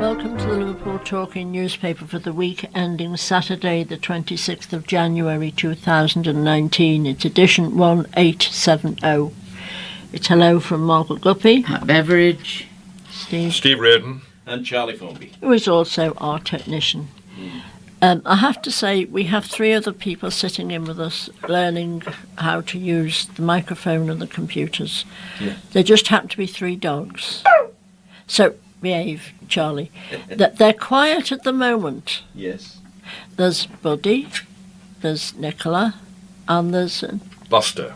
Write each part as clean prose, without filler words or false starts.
Welcome to the Liverpool Talking newspaper for the week ending Saturday the 26th of January 2019. It's edition 1870. It's hello from Margo Guppy, Pat Beveridge, Steve Reardon, and Charlie Formby, who is also our technician. I have to say, we have three other people sitting in with us learning how to use the microphone and the computers. Yeah. There just happen to be three dogs. So, behave, Charlie. They're quiet at the moment. Yes. There's Buddy, there's Nicola, and there's Buster.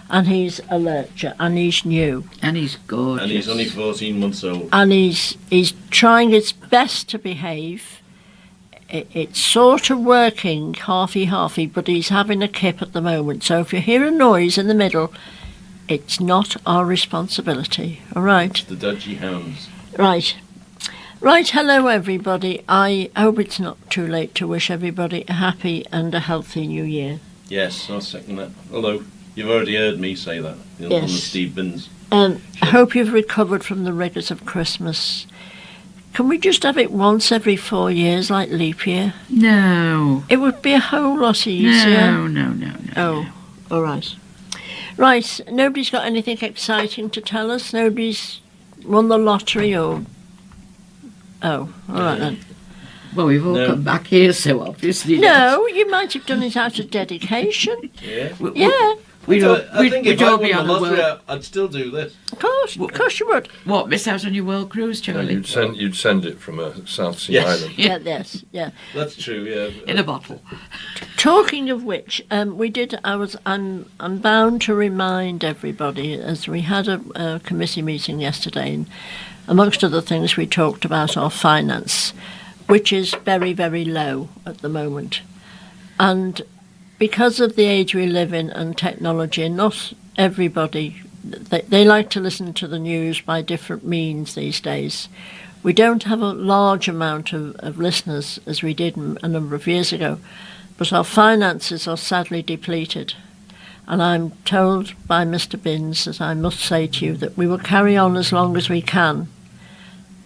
And he's a lurcher, and he's new. and he's gorgeous. And he's only 14 months old. And he's trying his best to behave. It's sort of working halfy, but he's having a kip at the moment. So if you hear a noise in the middle, it's not our responsibility. All right? The dodgy hounds. Right, hello everybody. I hope it's not too late to wish everybody a happy and a healthy new year. Yes, I'll second that. Although, you've already heard me say that on the Yes. Steve Bins. I hope you've recovered from the rigours of Christmas. Can we just have it once every 4 years, like leap year? No. It would be a whole lot easier. No. Oh, all right. Right, nobody's got anything exciting to tell us? Nobody's won the lottery or... Oh, all right then. Well, we've all No. come back here, so obviously. No, you might have done it out of dedication. Yeah. Yeah, We'd I think if I all won be the on a lottery, world. I'd still do this. of course you would. What, miss out on your world cruise, Charlie? You'd send it from a South Sea Yes. island. Yeah. That's true, yeah. In a bottle. Talking of which, I'm bound to remind everybody, as we had a committee meeting yesterday, and amongst other things we talked about our finance, which is very, very low at the moment. And because of the age we live in and technology, not everybody, they like to listen to the news by different means these days. We don't have a large amount of listeners as we did a number of years ago, but our finances are sadly depleted. And I'm told by Mr. Binns that I must say to you that we will carry on as long as we can,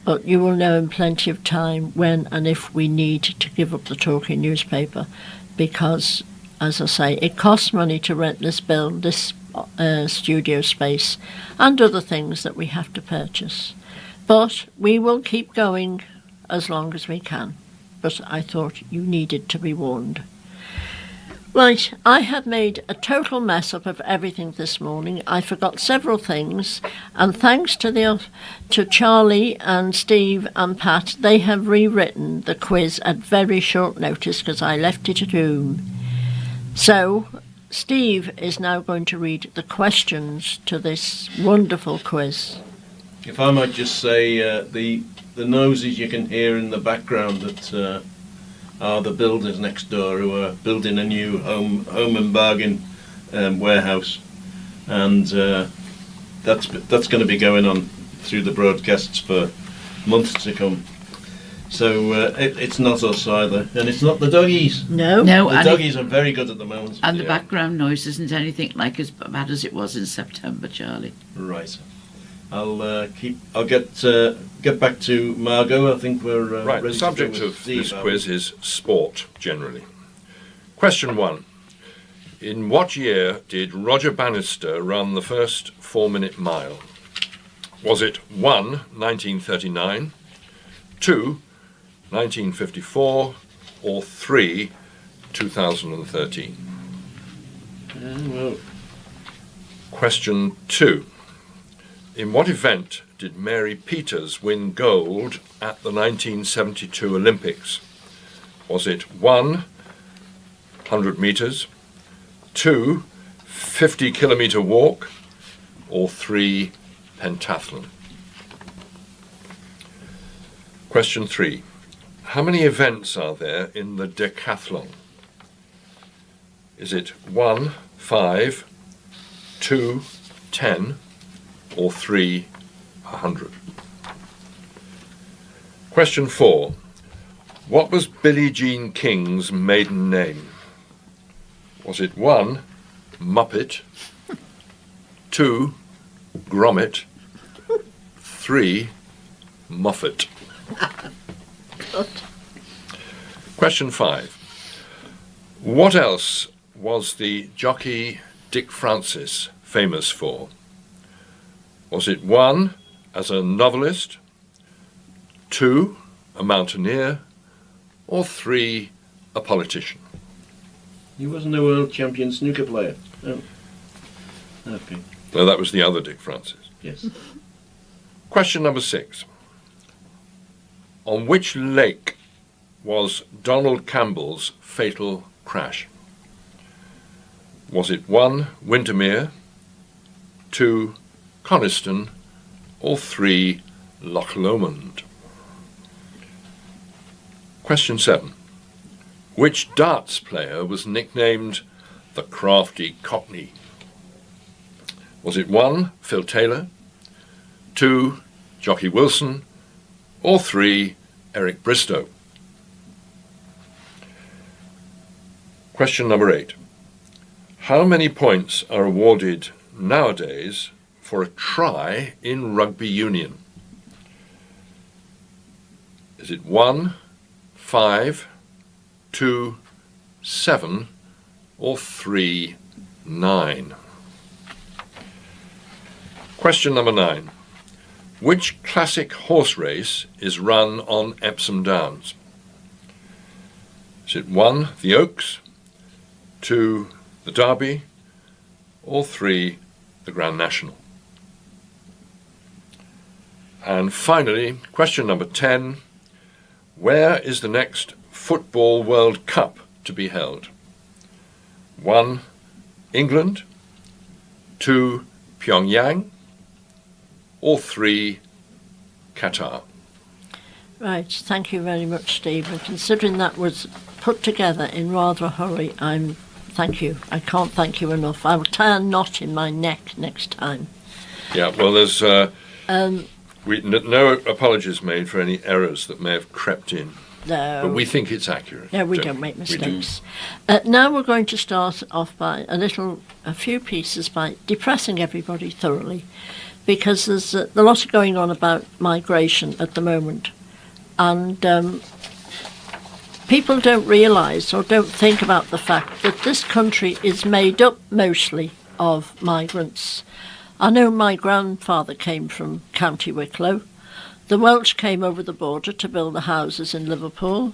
but you will know in plenty of time when and if we need to give up the talking newspaper, because, as I say, it costs money to rent this studio space and other things that we have to purchase. But we will keep going as long as we can. But I thought you needed to be warned. Right, I have made a total mess up of everything this morning. I forgot several things, and thanks to Charlie and Steve and Pat, they have rewritten the quiz at very short notice because I left it at home. So, Steve is now going to read the questions to this wonderful quiz. If I might just say, the noises you can hear in the background that are the builders next door who are building a new home and bargain warehouse, and that's going to be going on through the broadcasts for months to come. So it's not us either, and it's not the doggies. No? No, The doggies are very good at the moment. and the Yeah. background noise isn't anything like as bad as it was in September, Charlie. Right. I'll get back to Margo. I think we're Right, ready the subject to go of with Steve, this are quiz is sport, generally. Question 1. In what year did Roger Bannister run the first 4-minute mile? Was it 1, 1939, 2, 1954, or 3, 2013? well, Question 2. In what event did Mary Peters win gold at the 1972 Olympics? Was it 1, 100 metres, 2, 50-kilometre walk, or 3, pentathlon? Question 3. How many events are there in the decathlon? Is it 1, 5, 2, 10, or 3, 100? Question 4. What was Billie Jean King's maiden name? Was it 1, Muppet, 2, Gromit, 3, Moffat? Good. Question 5. What else was the jockey Dick Francis famous for? Was it 1, as a novelist, 2, a mountaineer, or 3, a politician? He wasn't a world champion snooker player. Oh. Okay. No, that was the other Dick Francis. Yes. Question number 6. On which lake was Donald Campbell's fatal crash? Was it 1, Windermere, 2, Coniston, or 3, Loch Lomond? Question 7. Which darts player was nicknamed the Crafty Cockney? Was it 1, Phil Taylor, 2, Jockey Wilson, or 3, Eric Bristow? Question number 8. How many points are awarded nowadays for a try in rugby union? Is it 1, 5, 2, 7, or 3, 9? Question number 9. Which classic horse race is run on Epsom Downs? Is it 1, the Oaks, 2, the Derby, or 3, the Grand National? And finally, question number 10. Where is the next Football World Cup to be held? 1, England, 2, Pyongyang, or 3, Qatar? Right, thank you very much, Steve. And considering that was put together in rather a hurry, thank you. I can't thank you enough. I will tie a knot in my neck next time. Yeah, well, there's no apologies made for any errors that may have crept in. No. But we think it's accurate. No, we don't make mistakes. Now we're going to start off by a few pieces by depressing everybody thoroughly, because there's a lot going on about migration at the moment. And people don't realise or don't think about the fact that this country is made up mostly of migrants. I know my grandfather came from County Wicklow. The Welsh came over the border to build the houses in Liverpool,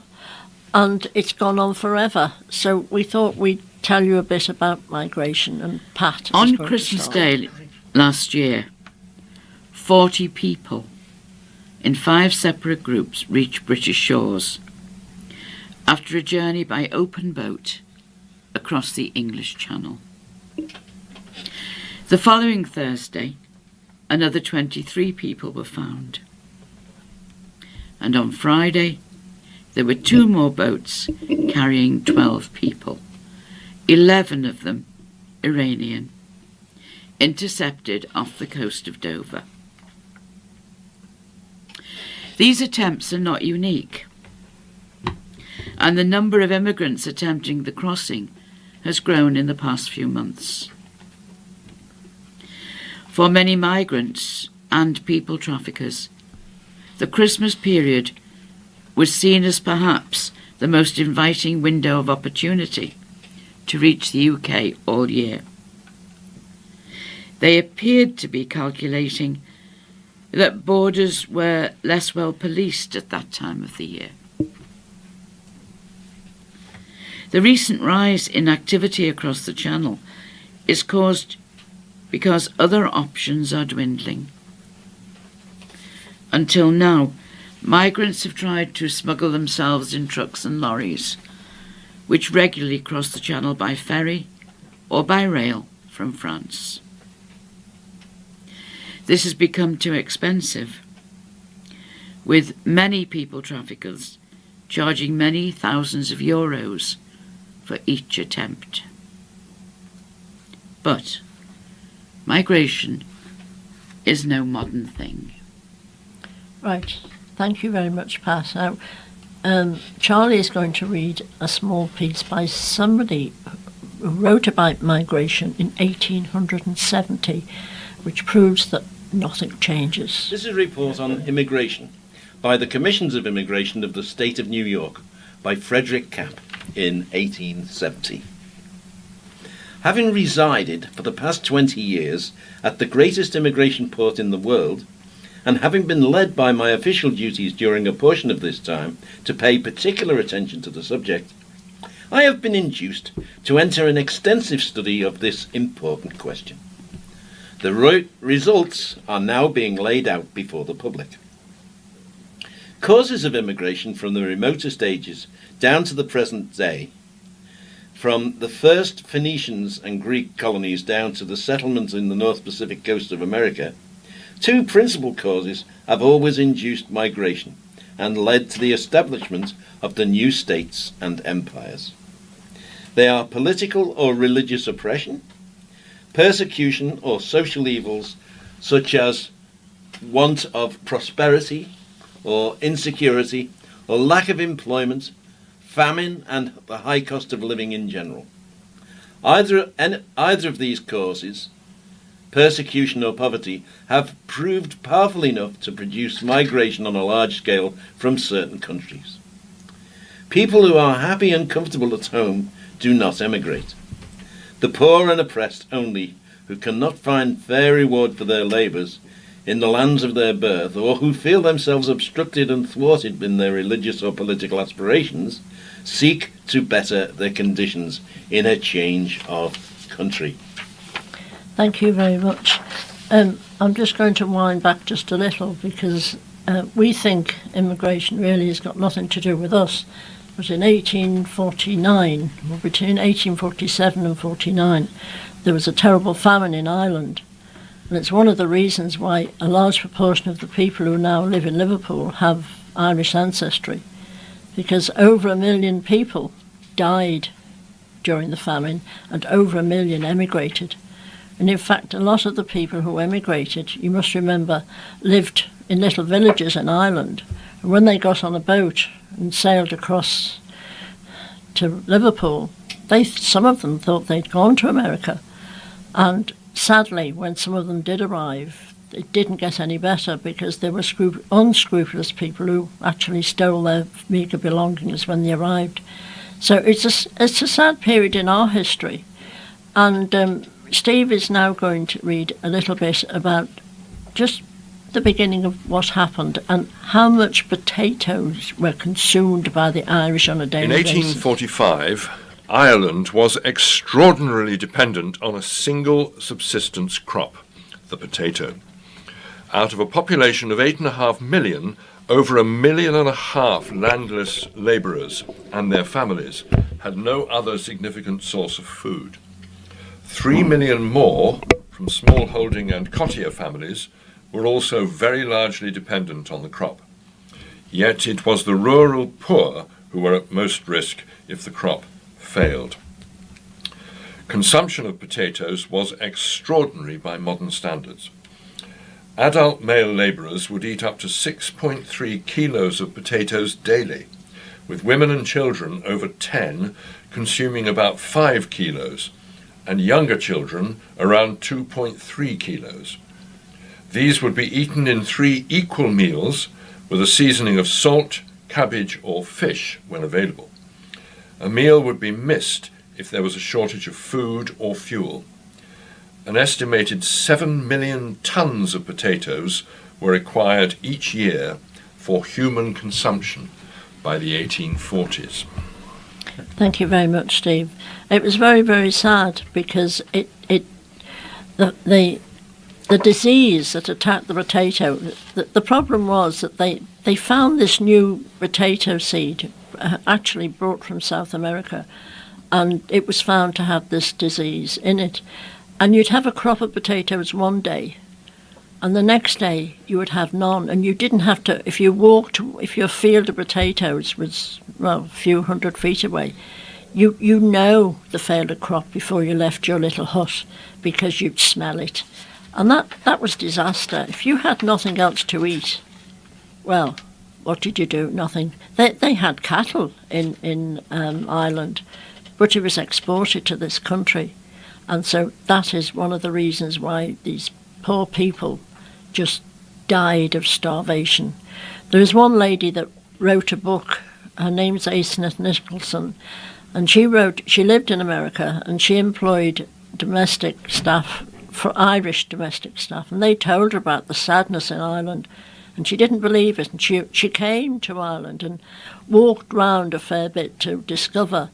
and it's gone on forever. So we thought we'd tell you a bit about migration, and Pat is On going Christmas to start. Day last year, 40 people in 5 separate groups reached British shores after a journey by open boat across the English Channel. The following Thursday, another 23 people were found. And on Friday, there were 2 more boats carrying 12 people, 11 of them Iranian, intercepted off the coast of Dover. These attempts are not unique, and the number of immigrants attempting the crossing has grown in the past few months. For many migrants and people traffickers, the Christmas period was seen as perhaps the most inviting window of opportunity to reach the UK all year. They appeared to be calculating that borders were less well policed at that time of the year. The recent rise in activity across the Channel is caused because other options are dwindling. Until now, migrants have tried to smuggle themselves in trucks and lorries, which regularly cross the Channel by ferry or by rail from France. This has become too expensive, with many people traffickers charging many thousands of euros for each attempt. But migration is no modern thing. Right, thank you very much, Pat. Now, Charlie is going to read a small piece by somebody who wrote about migration in 1870, which proves that nothing changes. This is a report on immigration by the Commissions of Immigration of the State of New York by Frederick Capp in 1870. Having resided for the past 20 years at the greatest immigration port in the world, and having been led by my official duties during a portion of this time to pay particular attention to the subject, I have been induced to enter an extensive study of this important question. The results are now being laid out before the public. Causes of immigration from the remotest ages down to the present day, from the first Phoenicians and Greek colonies down to the settlements in the North Pacific coast of America, two principal causes have always induced migration and led to the establishment of the new states and empires. They are political or religious oppression, persecution or social evils such as want of prosperity or insecurity or lack of employment, famine and the high cost of living in general. Either of these causes, persecution or poverty, have proved powerful enough to produce migration on a large scale from certain countries. People who are happy and comfortable at home do not emigrate. The poor and oppressed only, who cannot find fair reward for their labours in the lands of their birth, or who feel themselves obstructed and thwarted in their religious or political aspirations, seek to better their conditions in a change of country. Thank you very much. I'm just going to wind back just a little because we think immigration really has got nothing to do with us. But in 1849, or between 1847 and 49, there was a terrible famine in Ireland. And it's one of the reasons why a large proportion of the people who now live in Liverpool have Irish ancestry, because over 1 million people died during the famine and over 1 million emigrated. And in fact, a lot of the people who emigrated, you must remember, lived in little villages in Ireland. And when they got on a boat and sailed across to Liverpool, some of them thought they'd gone to America. And sadly, when some of them did arrive, it didn't get any better because there were unscrupulous people who actually stole their meagre belongings when they arrived. So it's a sad period in our history. And Steve is now going to read a little bit about just the beginning of what happened and how much potatoes were consumed by the Irish on a daily basis. In 1845, Ireland was extraordinarily dependent on a single subsistence crop, the potato. Out of a population of 8.5 million, over 1.5 million landless labourers and their families had no other significant source of food. 3 million more from smallholding and cottier families were also very largely dependent on the crop. Yet it was the rural poor who were at most risk if the crop failed. Consumption of potatoes was extraordinary by modern standards. Adult male labourers would eat up to 6.3 kilos of potatoes daily, with women and children over 10 consuming about 5 kilos, and younger children around 2.3 kilos. These would be eaten in 3 equal meals with a seasoning of salt, cabbage or fish when available. A meal would be missed if there was a shortage of food or fuel. An estimated 7 million tons of potatoes were required each year for human consumption by the 1840s. Thank you very much, Steve. It was very, very sad because the disease that attacked the potato, the problem was that they found this new potato seed actually brought from South America, and it was found to have this disease in it. And you'd have a crop of potatoes one day, and the next day you would have none, and you didn't have to, if your field of potatoes was, well, a few hundred feet away, you know the failed crop before you left your little hut because you'd smell it. And that was disaster. If you had nothing else to eat, well, what did you do? Nothing. They had cattle in Ireland, but it was exported to this country. And so that is one of the reasons why these poor people just died of starvation. There is one lady that wrote a book. Her name's Aisneth Nicholson, and she lived in America, and she employed domestic staff, for Irish domestic staff, and they told her about the sadness in Ireland, and she didn't believe it, and she came to Ireland and walked round a fair bit to discover.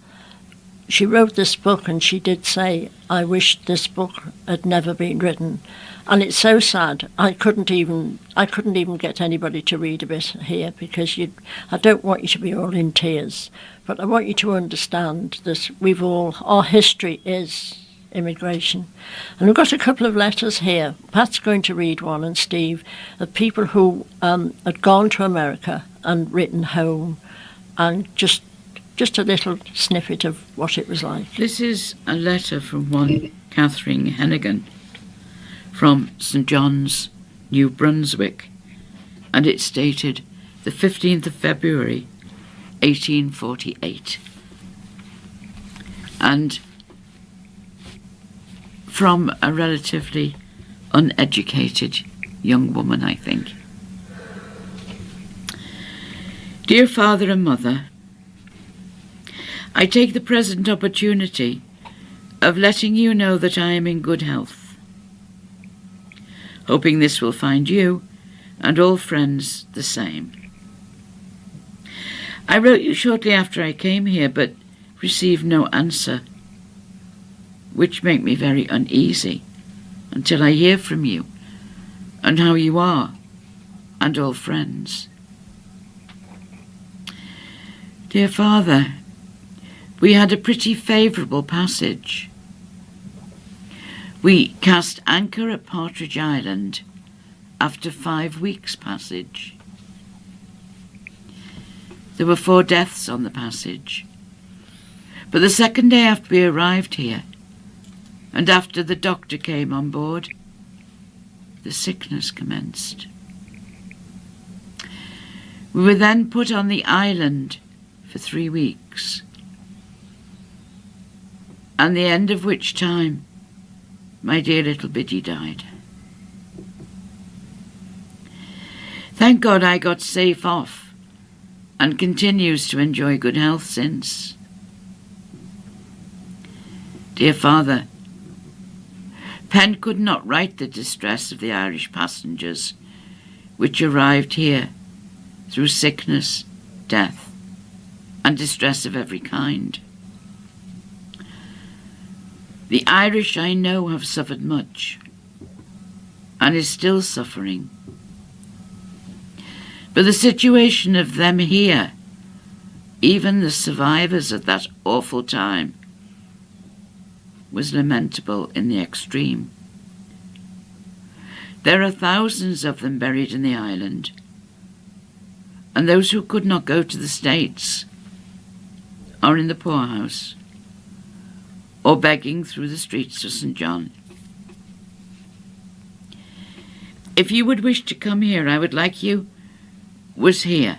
She wrote this book, and she did say, I wish this book had never been written. And it's so sad. I couldn't even get anybody to read a bit here, because I don't want you to be all in tears, but I want you to understand that our history is immigration. And we've got a couple of letters here. Pat's going to read one, and Steve, of people who had gone to America and written home, and just a little snippet of what it was like. This is a letter from one Catherine Hennigan from St John's, New Brunswick, and it's dated the 15th of February 1848, and from a relatively uneducated young woman, I think. Dear Father and Mother, I take the present opportunity of letting you know that I am in good health, hoping this will find you and all friends the same. I wrote you shortly after I came here, but received no answer, which make me very uneasy until I hear from you and how you are and all friends. Dear Father, we had a pretty favourable passage. We cast anchor at Partridge Island after 5 weeks' passage. There were 4 deaths on the passage, but the second day after we arrived here, and after the doctor came on board, the sickness commenced. We were then put on the island for 3 weeks, and the end of which time my dear little Biddy died. Thank God I got safe off and continues to enjoy good health since. Dear Father, pen could not write the distress of the Irish passengers which arrived here through sickness, death, and distress of every kind. The Irish, I know, have suffered much and is still suffering. But the situation of them here, even the survivors at that awful time, was lamentable in the extreme. There are thousands of them buried in the island, and those who could not go to the States are in the poorhouse or begging through the streets of St John. If you would wish to come here, I would like you was here,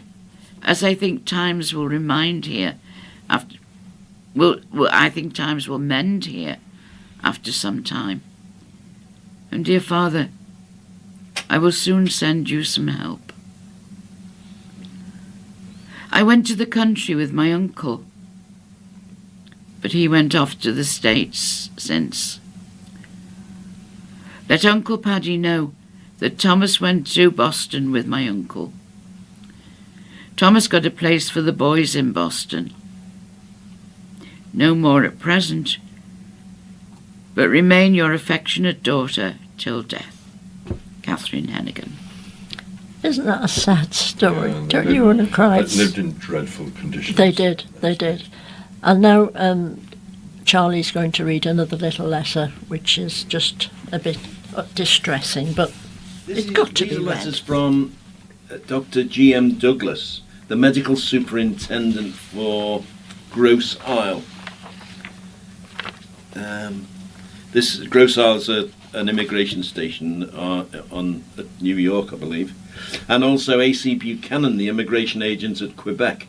as I think times will remind here after. I think times will mend here after some time. And dear Father, I will soon send you some help. I went to the country with my uncle, but he went off to the States since. Let Uncle Paddy know that Thomas went to Boston with my uncle. Thomas got a place for the boys in Boston. No more at present, but remain your affectionate daughter till death. Catherine Hennigan. Isn't that a sad story? Don't you want to cry? They lived in dreadful conditions. They did. And now Charlie's going to read another little letter, which is just a bit distressing, but it's got to be read. These letters from Dr. G.M. Douglas, the medical superintendent for Grosse Isle. This Grosse Isle is an immigration station on New York, I believe, and also A.C. Buchanan, the immigration agent at Quebec,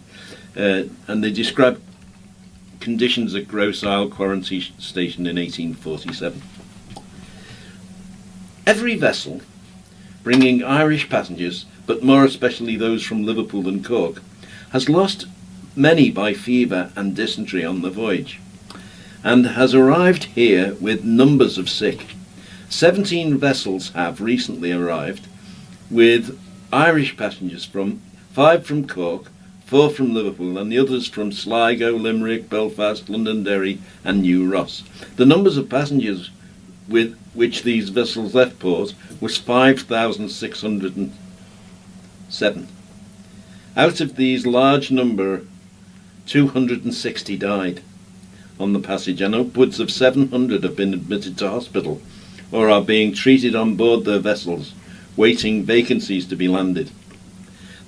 and they describe conditions at Grosse Isle quarantine station in 1847. Every vessel bringing Irish passengers, but more especially those from Liverpool and Cork, has lost many by fever and dysentery on the voyage, and has arrived here with numbers of sick. 17 vessels have recently arrived with Irish passengers, 5 from Cork, 4 from Liverpool, and the others from Sligo, Limerick, Belfast, Londonderry and New Ross. The numbers of passengers with which these vessels left port was 5,607. Out of these large number, 260 died on the passage, and upwards of 700 have been admitted to hospital or are being treated on board their vessels, waiting vacancies to be landed.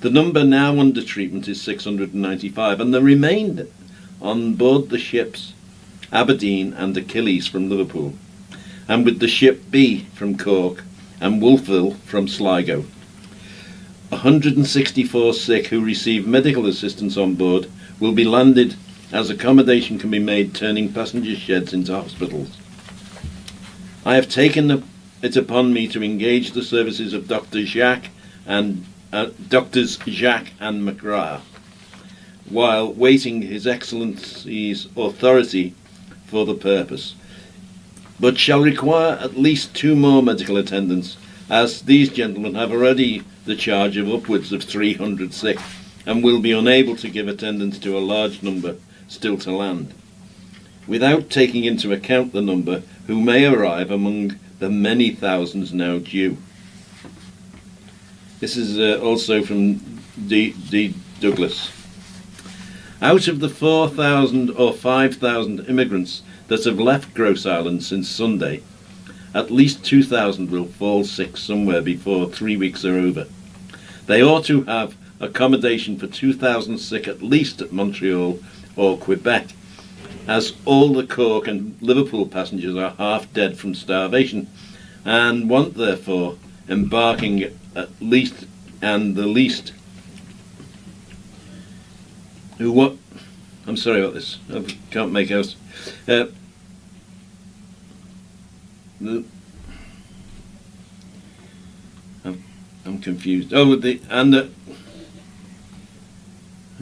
The number now under treatment is 695, and the remainder on board the ships Aberdeen and Achilles from Liverpool, and with the ship B from Cork and Wolfville from Sligo. 164 sick who receive medical assistance on board will be landed as accommodation can be made, turning passenger sheds into hospitals. I have taken it upon me to engage the services of Doctors Jacques and McGrath while waiting His Excellency's authority for the purpose, but shall require at least 2 more medical attendants, as these gentlemen have already the charge of upwards of 300 sick and will be unable to give attendance to a large number still to land, without taking into account the number who may arrive among the many thousands now due. This is also from D. Douglas. Out of the 4,000 or 5,000 immigrants that have left Gross Island since Sunday, at least 2,000 will fall sick somewhere before 3 weeks are over. They ought to have accommodation for 2,000 sick at least at Montreal or Quebec, as all the Cork and Liverpool passengers are half dead from starvation and want therefore embarking at least, and the least who what I'm sorry about this, I can't make out. I'm confused. I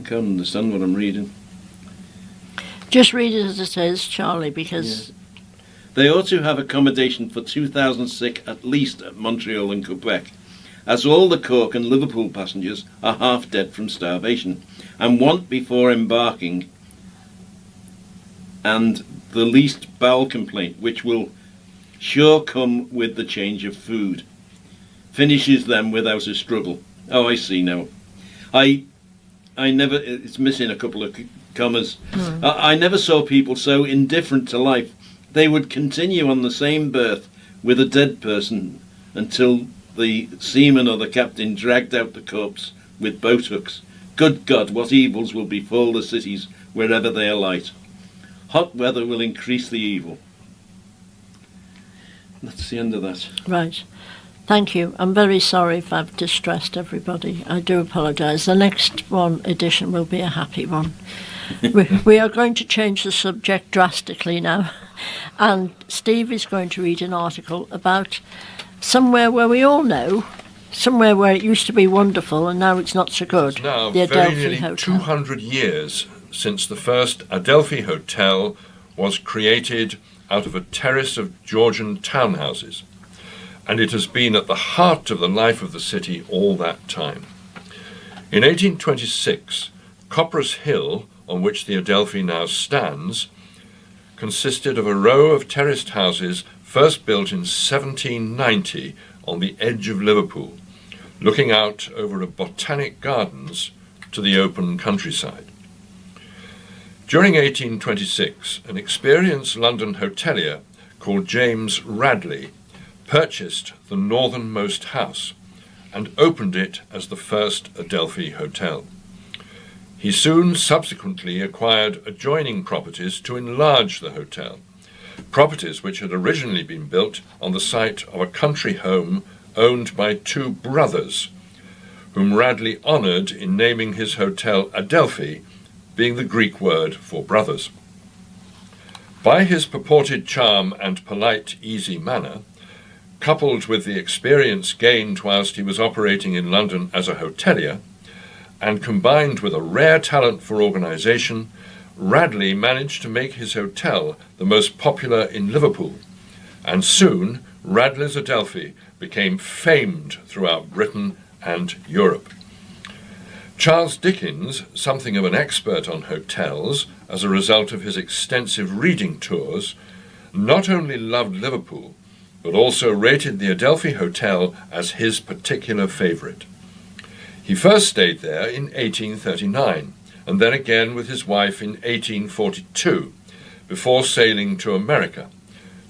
can't understand what I'm reading. Just read it as it is, Charlie, because... Yeah. They ought to have accommodation for 2,000 sick at least at Montreal and Quebec, as all the Cork and Liverpool passengers are half dead from starvation and want before embarking, and the least bowel complaint, which will sure come with the change of food, finishes them without a struggle. Oh, I see now. I never, it's missing a couple of commas. I never saw people so indifferent to life. They would continue on the same berth with a dead person until the seaman or the captain dragged out the corpse with boat hooks. Good God, what evils will befall the cities wherever they alight. Hot weather will increase the evil. That's the end of that. Right. Thank you. I'm very sorry if I've distressed everybody. I do apologise. The next edition will be a happy one. We are going to change the subject drastically now, and Steve is going to read an article about somewhere where we all know, somewhere where it used to be wonderful and now it's not so good. It's now the very Adelphi nearly Hotel. 200 years since the first Adelphi Hotel was created out of a terrace of Georgian townhouses, and it has been at the heart of the life of the city all that time. In 1826, Copper's Hill, on which the Adelphi now stands, consisted of a row of terraced houses first built in 1790 on the edge of Liverpool, looking out over a botanic gardens to the open countryside. During 1826, an experienced London hotelier called James Radley purchased the northernmost house and opened it as the first Adelphi Hotel. He soon subsequently acquired adjoining properties to enlarge the hotel, properties which had originally been built on the site of a country home owned by 2 brothers, whom Radley honoured in naming his hotel Adelphi, being the Greek word for brothers. By his purported charm and polite, easy manner, coupled with the experience gained whilst he was operating in London as a hotelier, and combined with a rare talent for organisation, Radley managed to make his hotel the most popular in Liverpool, and soon Radley's Adelphi became famed throughout Britain and Europe. Charles Dickens, something of an expert on hotels as a result of his extensive reading tours, not only loved Liverpool, but also rated the Adelphi Hotel as his particular favourite. He first stayed there in 1839, and then again with his wife in 1842, before sailing to America,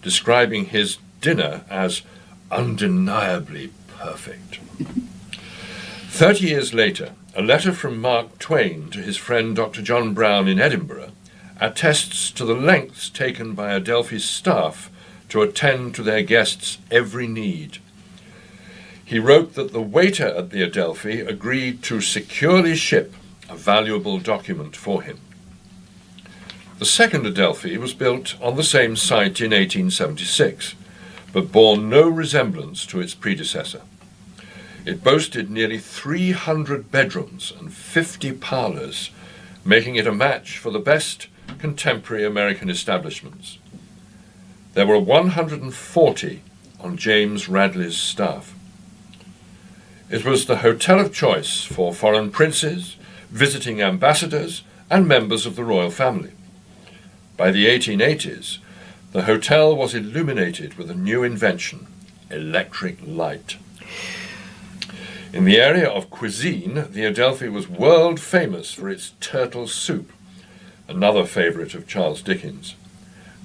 describing his dinner as undeniably perfect. 30 years later, a letter from Mark Twain to his friend Dr. John Brown in Edinburgh attests to the lengths taken by Adelphi's staff to attend to their guests' every need. He wrote that the waiter at the Adelphi agreed to securely ship a valuable document for him. The second Adelphi was built on the same site in 1876, but bore no resemblance to its predecessor. It boasted nearly 300 bedrooms and 50 parlours, making it a match for the best contemporary American establishments. There were 140 on James Radley's staff. It was the hotel of choice for foreign princes, visiting ambassadors, and members of the royal family. By the 1880s, the hotel was illuminated with a new invention, electric light. In the area of cuisine, the Adelphi was world famous for its turtle soup, another favourite of Charles Dickens.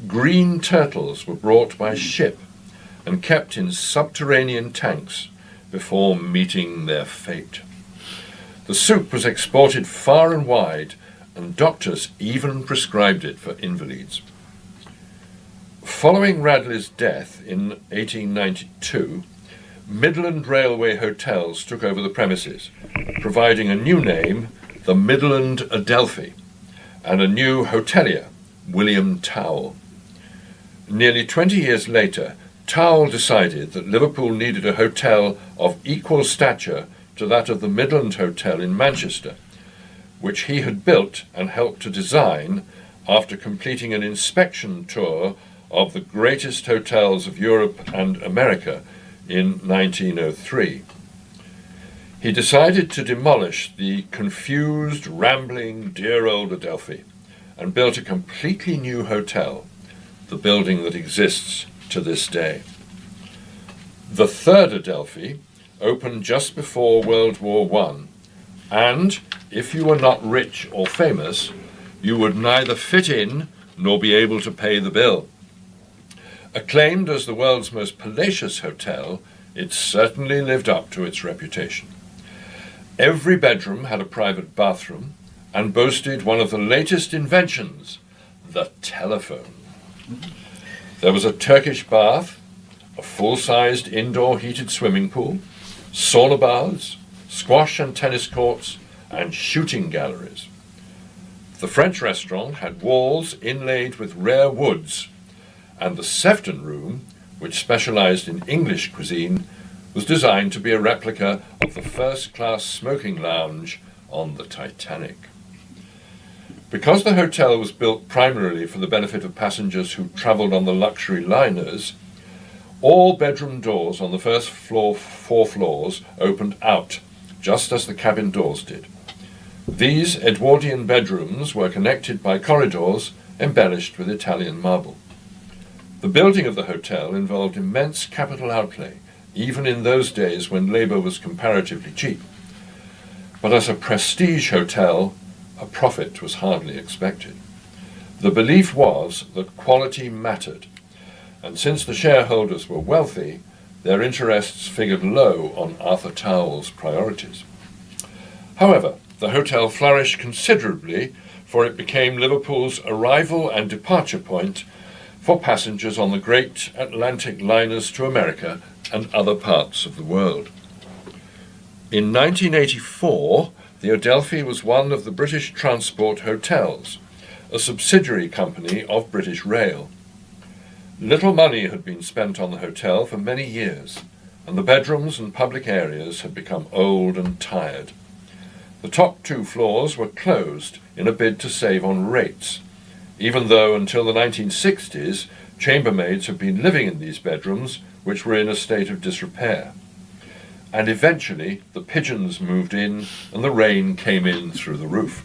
Green turtles were brought by ship and kept in subterranean tanks before meeting their fate. The soup was exported far and wide, and doctors even prescribed it for invalids. Following Radley's death in 1892, Midland Railway Hotels took over the premises, providing a new name, the Midland Adelphi, and a new hotelier, William Towle. Nearly 20 years later, Towle decided that Liverpool needed a hotel of equal stature to that of the Midland Hotel in Manchester, which he had built and helped to design after completing an inspection tour of the greatest hotels of Europe and America in 1903. He decided to demolish the confused, rambling, dear old Adelphi and built a completely new hotel, the building that exists to this day. The third Adelphi opened just before World War I, and if you were not rich or famous, you would neither fit in nor be able to pay the bill. Acclaimed as the world's most palatial hotel, it certainly lived up to its reputation. Every bedroom had a private bathroom and boasted one of the latest inventions, the telephone. There was a Turkish bath, a full-sized indoor heated swimming pool, sauna baths, squash and tennis courts, and shooting galleries. The French restaurant had walls inlaid with rare woods, and the Sefton Room, which specialized in English cuisine, was designed to be a replica of the first-class smoking lounge on the Titanic. Because the hotel was built primarily for the benefit of passengers who travelled on the luxury liners, all bedroom doors on the first floor, 4 floors, opened out, just as the cabin doors did. These Edwardian bedrooms were connected by corridors embellished with Italian marble. The building of the hotel involved immense capital outlay, even in those days when labour was comparatively cheap. But as a prestige hotel, a profit was hardly expected. The belief was that quality mattered, and since the shareholders were wealthy, their interests figured low on Arthur Towle's priorities. However, the hotel flourished considerably, for it became Liverpool's arrival and departure point for passengers on the great Atlantic liners to America and other parts of the world. In 1984, the Adelphi was one of the British Transport Hotels, a subsidiary company of British Rail. Little money had been spent on the hotel for many years, and the bedrooms and public areas had become old and tired. The top 2 floors were closed in a bid to save on rates, even though until the 1960s chambermaids had been living in these bedrooms, which were in a state of disrepair. And eventually the pigeons moved in and the rain came in through the roof.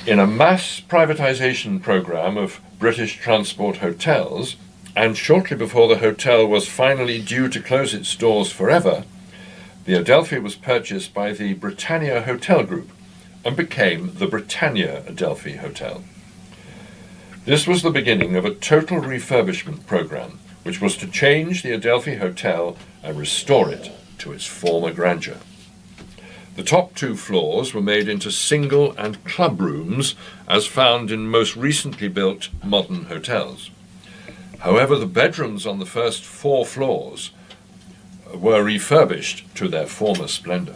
In a mass privatisation programme of British Transport Hotels, and shortly before the hotel was finally due to close its doors forever, the Adelphi was purchased by the Britannia Hotel Group and became the Britannia Adelphi Hotel. This was the beginning of a total refurbishment programme, which was to change the Adelphi Hotel and restore it to its former grandeur. The top 2 floors were made into single and club rooms, as found in most recently built modern hotels. However, the bedrooms on the first 4 floors were refurbished to their former splendour.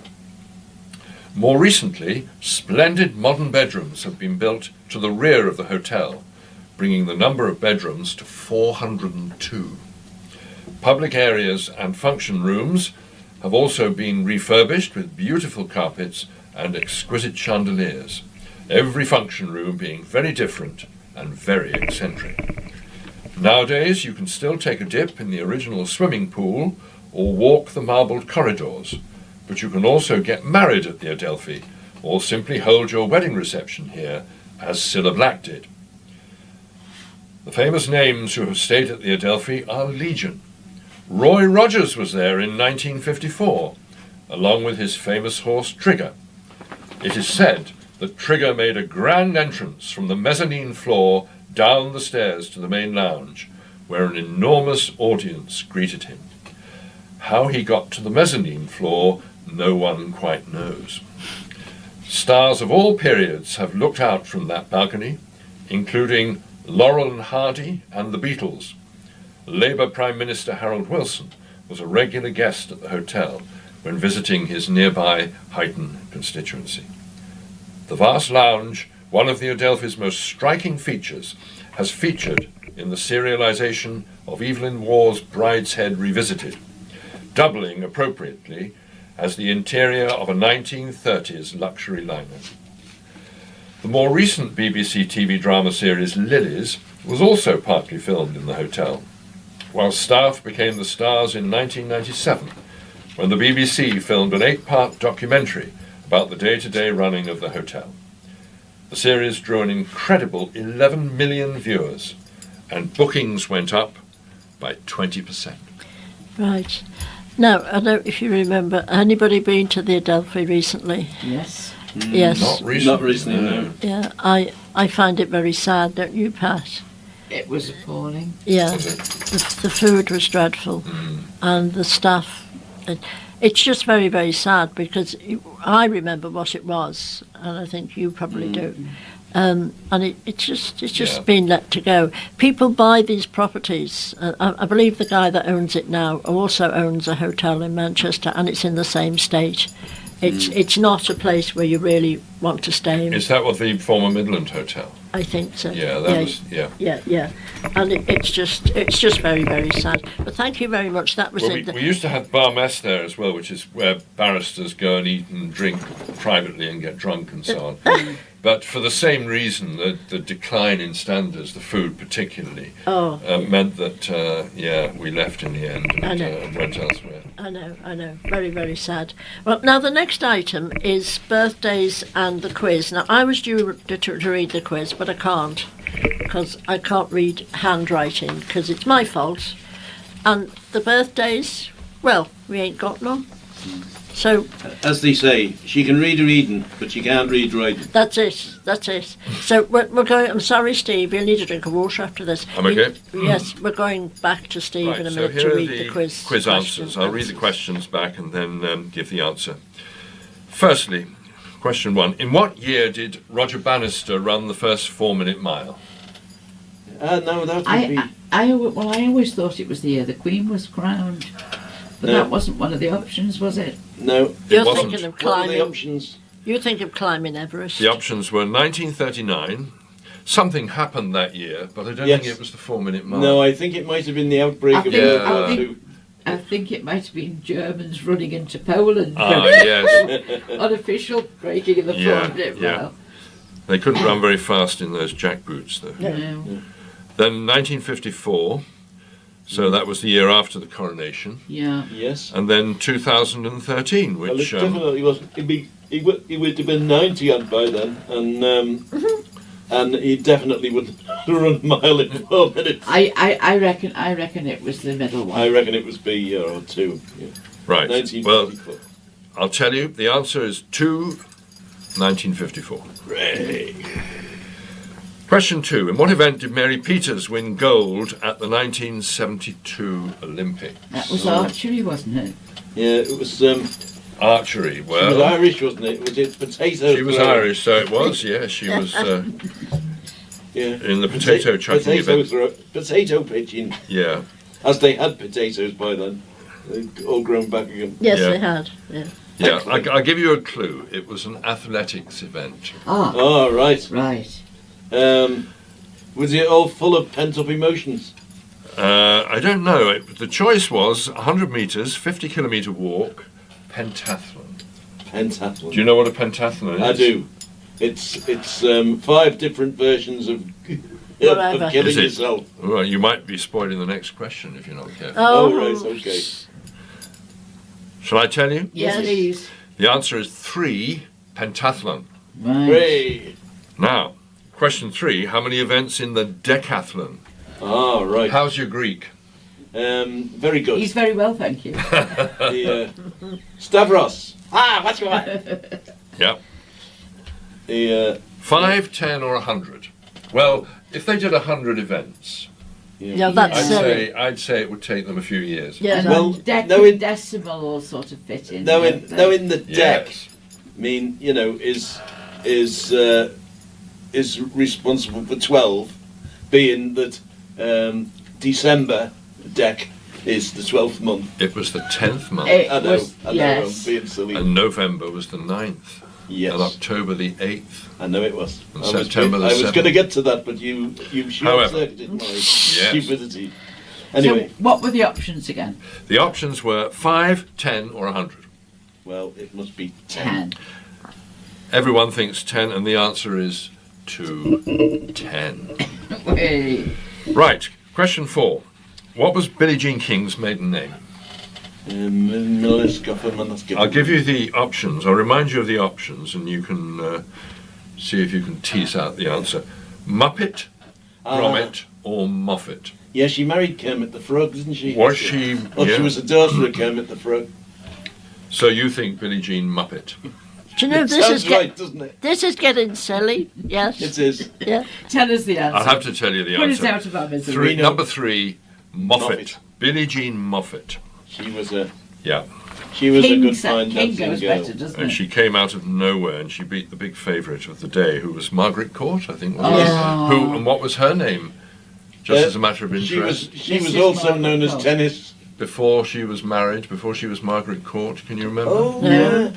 More recently, splendid modern bedrooms have been built to the rear of the hotel, bringing the number of bedrooms to 402. Public areas and function rooms have also been refurbished with beautiful carpets and exquisite chandeliers, every function room being very different and very eccentric. Nowadays you can still take a dip in the original swimming pool or walk the marbled corridors, but you can also get married at the Adelphi or simply hold your wedding reception here, as Cilla Black did. The famous names who have stayed at the Adelphi are legion. Roy Rogers was there in 1954, along with his famous horse Trigger. It is said that Trigger made a grand entrance from the mezzanine floor down the stairs to the main lounge, where an enormous audience greeted him. How he got to the mezzanine floor, no one quite knows. Stars of all periods have looked out from that balcony, including Laurel and Hardy and the Beatles. Labour Prime Minister Harold Wilson was a regular guest at the hotel when visiting his nearby Huyton constituency. The vast lounge, one of the Adelphi's most striking features, has featured in the serialisation of Evelyn Waugh's Brideshead Revisited, doubling appropriately as the interior of a 1930s luxury liner. The more recent BBC TV drama series Lilies was also partly filmed in the hotel, while staff became the stars in 1997, when the BBC filmed an 8-part documentary about the day-to-day running of the hotel. The series drew an incredible 11 million viewers, and bookings went up by 20%. Right. Now, I don't know if you remember, anybody been to the Adelphi recently? Yes. Yes. Not recently. Not recently, no. Yeah, I find it very sad, don't you, Pat? It was appalling. Yeah, Was it? the food was dreadful, and the staff. It's just very, very sad because I remember what it was, and I think you probably do. And it's just Yeah. been let to go. People buy these properties. I believe the guy that owns it now also owns a hotel in Manchester, and it's in the same state. It's not a place where you really want to stay. Is that what the former Midland Hotel? I think so. Yeah, that was, yeah. Yeah, and it's just very, very sad. But thank you very much. That was Well, it. we used to have Bar Mess there as well, which is where barristers go and eat and drink privately and get drunk and so on. But for the same reason, the decline in standards, the food particularly, meant that, we left in the end and went elsewhere. I know. Very, very sad. Well, now the next item is birthdays and the quiz. Now, I was due to read the quiz, but I can't, because I can't read handwriting, because it's my fault. And the birthdays, well, we ain't got none. So As they say, she can read reading, but she can't read writing. that's it. So we're going. I'm sorry, Steve. You'll need a drink of water after this. I'm okay. Yes, we're going back to Steve in a so minute here to are read the the quiz. quiz answers. I'll read the questions back and then give the answer. Firstly, question 1. In what year did Roger Bannister run the first 4-minute mile? No, that would be... I always thought it was the year the Queen was crowned, but No. that wasn't one of the options, was it? No. You're wasn't. thinking of What were the climbing. options? You think of climbing Everest. The options were 1939, something happened that year, but I don't Yes. think it was the 4-minute mark. No, I think it might have been the outbreak I of think- World I War think- II. I think it might have been Germans running into Poland. Yes. Unofficial breaking of the Yeah, 4-minute yeah. mile. They couldn't run very fast in those jackboots, though. Yeah. No. Then 1954, so that was the year after the coronation. Yeah. Yes. And then 2013, Well, it which... definitely wasn't. He would have been 90 odd by then, and he definitely would have run a mile in 4 minutes. I reckon it was the middle one. I reckon it was B or 2. Yeah. right, well, 1954. I'll tell you, the answer is 1954. Hooray. Question 2. In what event did Mary Peters win gold at the 1972 Olympics? That was archery, wasn't it? Yeah, it was. Archery, She was well, Irish, wasn't it? Was it potato? she was throw? Irish, so it was, yeah, she was Yeah. in the potato chucking potato event. potato pitching, Yeah, as they had potatoes by then. They'd all grown back again. Yes, Yeah. they had. Yeah. yeah, I'll give you a clue. It was an athletics event. Ah, Oh, right. right. Was it all full of pent-up emotions? I don't know. The choice was 100 metres, 50-kilometre walk, pentathlon. Pentathlon. Do you know what a pentathlon is? I do. It's 5 different versions of Whatever. killing Is it? yourself. Well, you might be spoiling the next question if you're not careful. Oh, right, okay. Shall I tell you? Yes, Yes. please. The answer is 3 pentathlon. Right. Hooray! Now, question 3. How many events in the decathlon? Ah, right. How's your Greek? Very good. He's very well, thank you. The, Stavros. Ah, what's your Yeah. The 5, 10 or 100? Well, if they did 100 events, Yeah, that's I'd say it would take them a few years. Yeah. And Well, then no, in- decimal all sort of fit in. no, don't in they? the deck. Yes. I mean, is responsible for 12, being that December deck is the 12th month. It was the 10th month, It I know, was, I'm yes. being silly. and November was the 9th, and Yes, October the 8th. I know it was. And I was, September the I was 7th. going to get to that, but you However. short-circuited my stupidity. So Anyway, what were the options again? The options were 5, 10 or 100. well, it must be 10. 10. Everyone thinks 10, and the answer is 10. Wait. Right, question 4. What was Billie Jean King's maiden name? I'll give you the options. I'll remind you of the options, and you can see if you can tease out the answer. Muppet, Grommet, or Moffat? Yeah, she married Kermit the Frog, didn't she? Was she? Oh, Yeah. she was a daughter of Kermit the Frog. So you think Billie Jean Muppet? Do you know It this sounds is right, doesn't it? this is getting silly? Yes. It is. Yeah. Tell us the answer. I'll have to tell you the Put us answer. out of our misery. Number 3, Moffat. Moffat. Billie Jean Moffat. She was a Yeah. King, good fine King dancing goes girl. better, doesn't And it? she came out of nowhere and she beat the big favourite of the day, who was Margaret Court, I think. Oh. Yeah. Who and what was her name? Just as a matter of She was interest. she was Mrs. also Margaret known as Court. Tennis. Before she was married, before she was Margaret Court, can you remember? Oh No. yeah,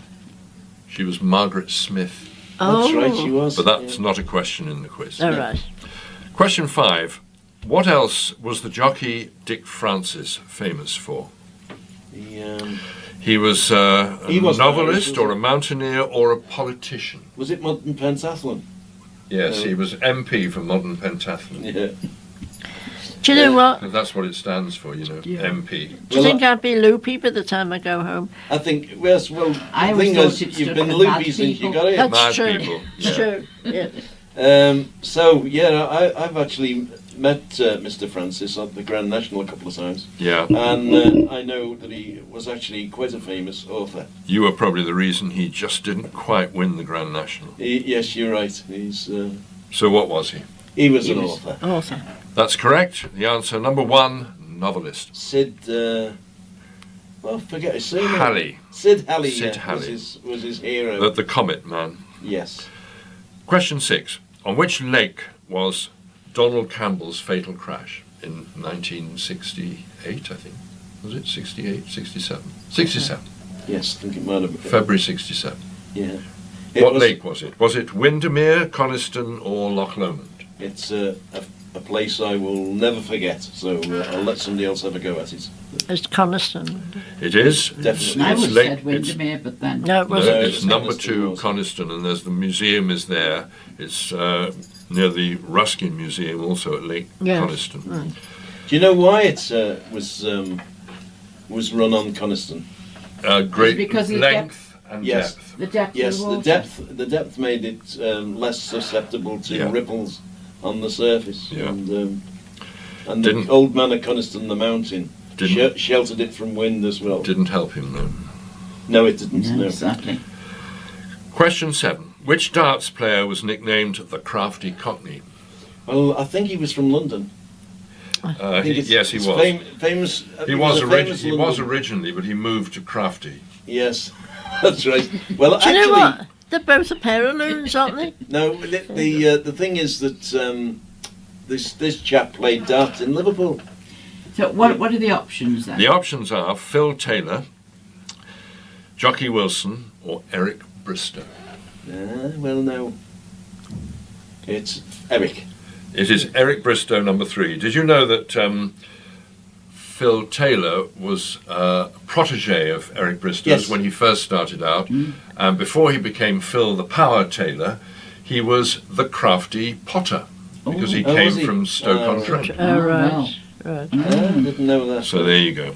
She was Margaret Smith. that's right. She was. But that's not a question in the quiz. All right. Question 5. What else was the jockey Dick Francis famous for? He was a He wasn't novelist Irish, was or he? a mountaineer or a politician. Was it modern pentathlon? Yes, No. he was MP for Modern Pentathlon. Yeah. Do you know what? And that's what it stands for, you know, Yeah. MP. Do you Well, think I'd be loopy by the time I go home? I think yes. Well, I the always thing thought is, it you've stood been for loopy mad since you people. got here. That's Mad true. people. It's Yeah. true. Yeah. So yeah, I've actually met Mr. Francis at the Grand National a couple of times, Yeah. and I know that he was actually quite a famous author. You were probably the reason he just didn't quite win the Grand National. Yes, you're right. So what was he? He was He an was- author. Awesome. That's correct. The answer, number 1, novelist. Sid. Forget his surname. Halley, Sid Halley. Sid yeah, Halley. was his hero. the Comet Man. Yes. Question 6. On which lake was Donald Campbell's fatal crash in 1968, I think? Was it 68, 67? 67. Yes, I think it might have been. February 67. Yeah. What lake was it? Was it Windermere, Coniston or Loch Lomond? It's a place I will never forget. So I'll let somebody else have a go at it. It's Coniston. It is. Definitely. I It's would late. have said Windermere, but then No, it No, wasn't. it's number Coniston 2, was. Coniston, and there's the museum is there. It's near the Ruskin Museum, also at Lake Yes. Coniston. Mm. Do you know why it was run on Coniston? Great because of the length and Yes. depth. the depth Yes, of the the water. depth made it less susceptible to Yeah. ripples on the surface. Yeah. And Didn't- the old man of Coniston, the mountain, Didn't sheltered it from wind as well. didn't help him though. No, it didn't. Yeah, No. exactly. Question 7. Which darts player was nicknamed the Crafty Cockney? Well, I think he was from London. I think Yes, he it's was. famous. He was famous he was London- originally, but he moved to Crafty. Yes, that's right. Well, Do you actually, know what? They're both a pair of loons, aren't they? no. The thing is that this chap played darts in Liverpool. So what are the options then? The options are Phil Taylor, Jockey Wilson, or Eric Bristow. Well, no. It's Eric. It is Eric Bristow, number 3. Did you know that Phil Taylor was a protege of Eric Bristow's Yes. when he first started out? And before he became Phil the Power Taylor, he was the Crafty Potter, because he Oh, came was he? from Stoke-on-Trent. Oh, right. wow. Right. I didn't know that. So there you go.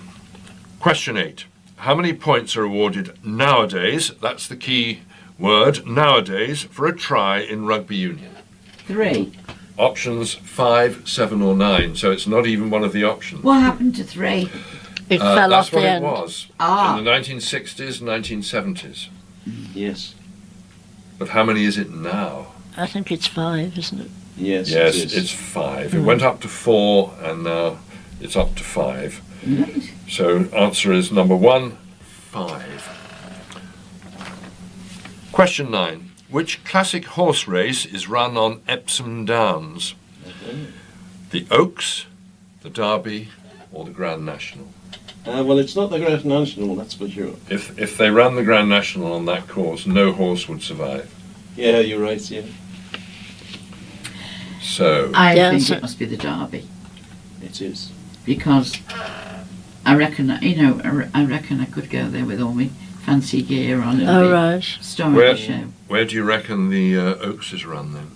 Question 8. How many points are awarded nowadays, that's the key word, nowadays, for a try in rugby union? 3. Options 5, 7 or 9, so it's not even one of the options. What happened to 3? It fell That's off the what end. it was Ah. in the 1960s, 1970s. Yes. But how many is it now? I think it's 5, isn't it? Yes. Yes, it is. it's 5. It went up to 4 and now it's up to 5. Right. So answer is number 1, 5. Question 9. Which classic horse race is run on Epsom Downs? The Oaks, the Derby, or the Grand National? Well, it's not the Grand National, that's for sure. If they ran the Grand National on that course, no horse would survive. Yeah, you're right. Yeah, So I Yeah, think so- it must be the Derby, it is. because I reckon, I reckon I could go there with all my fancy gear on and Oh, be right. starring Where- the show. where do you reckon the Oaks is run then?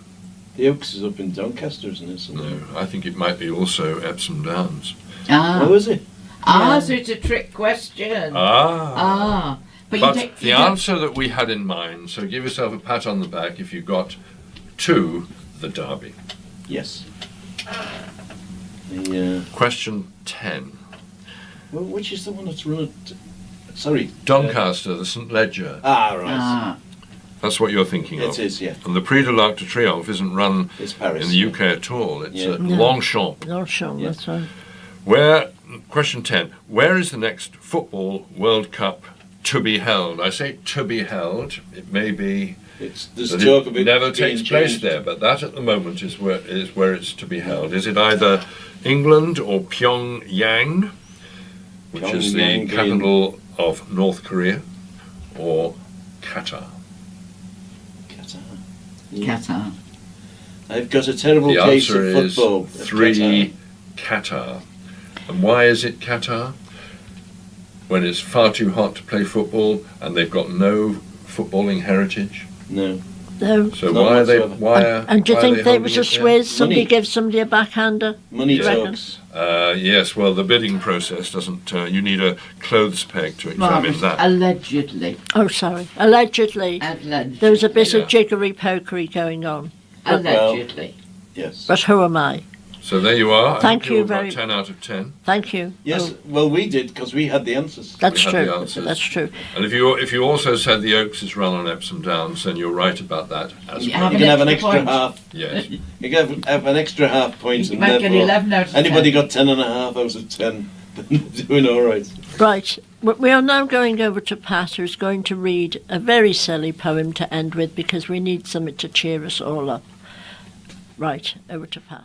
The Oaks is up in Doncaster, isn't it? No, I think it might be also Epsom Downs. Ah, Oh, is it? Yeah. so it's a trick question. Ah. But, But you don't, the you don't- answer that we had in mind, so give yourself a pat on the back if you got to the Derby. Yes. The Question 10. well, which is the one that's run at? Sorry. Doncaster, the St Leger. Right. Ah, That's what you're thinking of. It is. Yeah. And the Prix de l'Arc de Triomphe isn't run It's Paris. in the UK at all. It's Yeah. at No. Longchamp. Not sure, Yes. that's right. Question 10. Where is the next Football World Cup to be held? I say to be held. It may be There's that talk it of it never being takes place changed. there, but that at the moment is where it's to be held. Is it either England or Pyongyang, which is the Pyongyang being- capital of North Korea, or Qatar? Qatar. Yeah. Qatar. I've got a terrible The case answer of is football. at 3, Qatar. And why is it Qatar? When it's far too hot to play football and they've got no footballing heritage. No. No. So Not why are they? whatsoever. Why are? And do you why are think they there was a holding it swizz? Somebody Money. give somebody a backhander? Money You reckon? talks. there? Yes. Well, the bidding process doesn't. You need a clothes peg to examine Margaret, that. allegedly. Oh, sorry. Allegedly. Allegedly. There was a bit Yeah. of jiggery-pokery going on. Allegedly. Yes. But who am I? So there you are. I Thank think you all got very- 10 out of 10. Thank you. Yes. Oh, Well, we did because we had the answers. that's We had the true. answers. That's true. And if you also said the Oaks is run on Epsom Downs, then you're right about that as You well. have You an can have an extra extra point. half. Yes. You can have an extra half point. You and might get therefore 11 out of 10. Anybody got 10.5 out of 10? Doing all right. Right. We are now going over to Pat, who's going to read a very silly poem to end with because we need something to cheer us all up. Right. Over to Pat.